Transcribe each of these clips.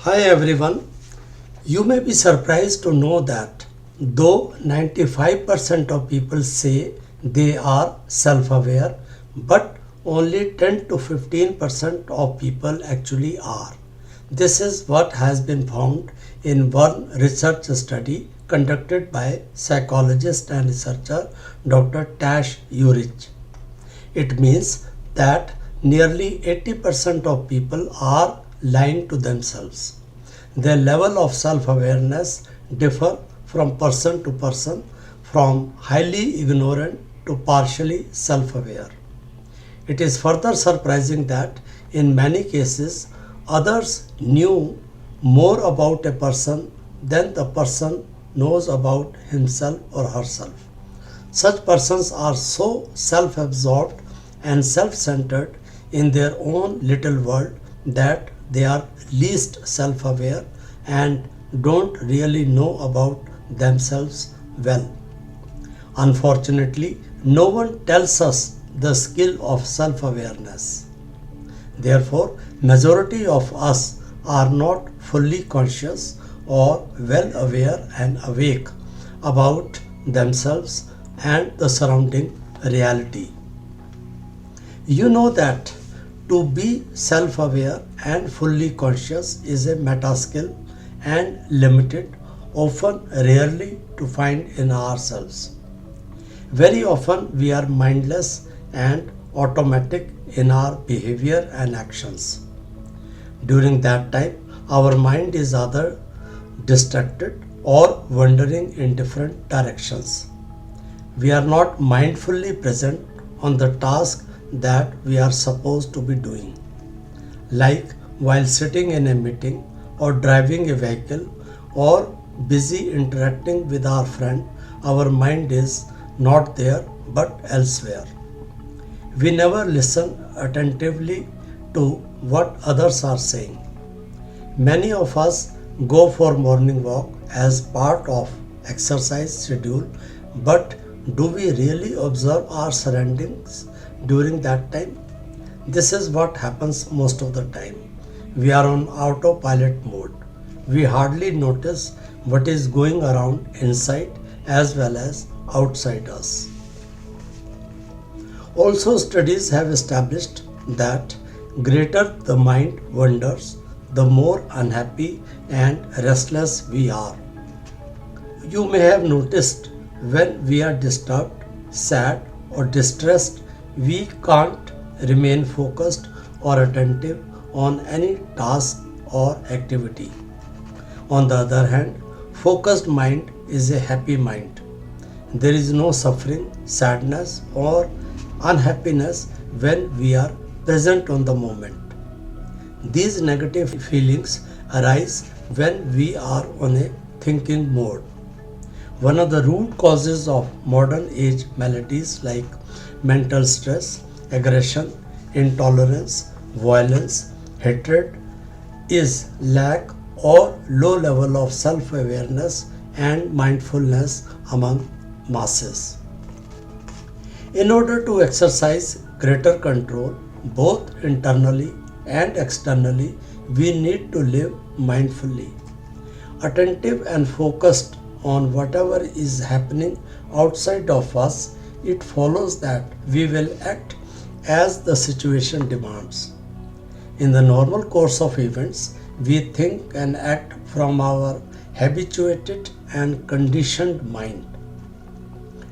Hi everyone. You may be surprised to know that though 95% of people say they are self aware, but only 10 to 15% of people actually are. This is what has been found in one research study conducted by psychologist and researcher Dr. Tash Eurich. It means that nearly 80% of people are lying to themselves. Their level of self-awareness differ from person to person, from highly ignorant to partially self-aware. It is further surprising that in many cases others knew more about a person than the person knows about himself or herself. Such persons are so self absorbed and self centered in their own little world that they are least self aware and don't really know about themselves well. Unfortunately, no one tells us the skill of self awareness. Therefore, majority of us are not fully conscious or well aware and awake about themselves and the surrounding reality. You know that to be self aware and fully conscious is a meta skill and limited, often rarely to find in ourselves. Very often we are mindless and automatic in our behavior and actions. During that time, our mind is either distracted or wandering in different directions. We are not mindfully present on the task that we are supposed to be doing. Like while sitting in a meeting or driving a vehicle or busy interacting with our friend, our mind is not there but elsewhere. We never listen attentively to what others are saying. Many of us go for morning walk as part of exercise schedule, but do we really observe our surroundings during that time? This is what happens most of the time. We are on autopilot mode. We hardly notice what is going around inside as well as outside us. Also, studies have established that greater the mind wanders, the more unhappy and restless we are. You may have noticed when we are disturbed, sad, or distressed, we can't remain focused or attentive on any task or activity. On the other hand, focused mind is a happy mind. There is no suffering, sadness, or unhappiness when we are present on the moment. These negative feelings arise when we are on a thinking mode. One of the root causes of modern age maladies like mental stress, aggression, intolerance, violence, hatred is lack or low level of self-awareness and mindfulness among masses. In order to exercise greater control both internally and externally, we need to live mindfully, attentive and focused on whatever is happening outside of us. It follows that we will act as the situation demands. In the normal course of events, we think and act from our habituated and conditioned mind.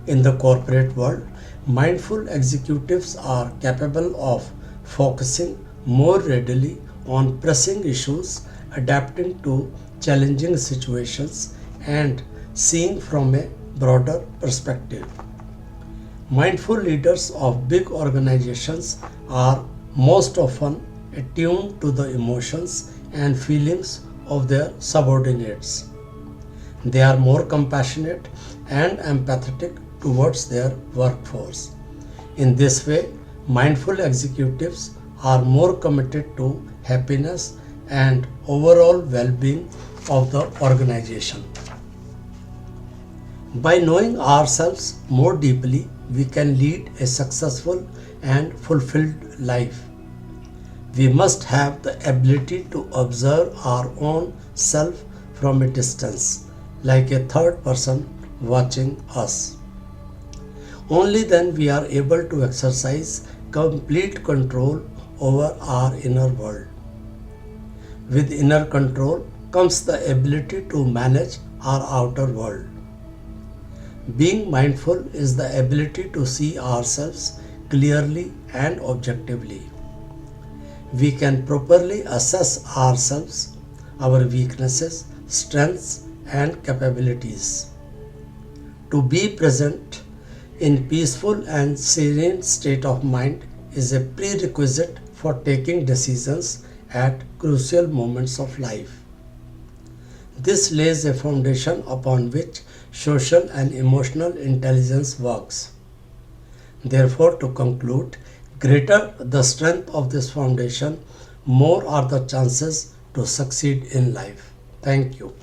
In the corporate world, mindful executives are capable of focusing more readily on pressing issues, adapting to challenging situations, and seeing from a broader perspective. Mindful leaders of big organizations are most often attuned to the emotions and feelings of their subordinates. They are more compassionate and empathetic towards their workforce. In this way, mindful executives are more committed to happiness and overall well-being of the organization. By knowing ourselves more deeply, we can lead a successful and fulfilled life. We must have the ability to observe our own self from a distance, like a third person watching us. Only then we are able to exercise complete control over our inner world. With inner control comes the ability to manage our outer world. Being mindful is the ability to see ourselves clearly and objectively. We can properly assess ourselves, our weaknesses, strengths, and capabilities. To be present in peaceful and serene state of mind is a prerequisite for taking decisions at crucial moments of life. This lays a foundation upon which social and emotional intelligence works. Therefore, to conclude, greater the strength of this foundation, more are the chances to succeed in life. Thank you.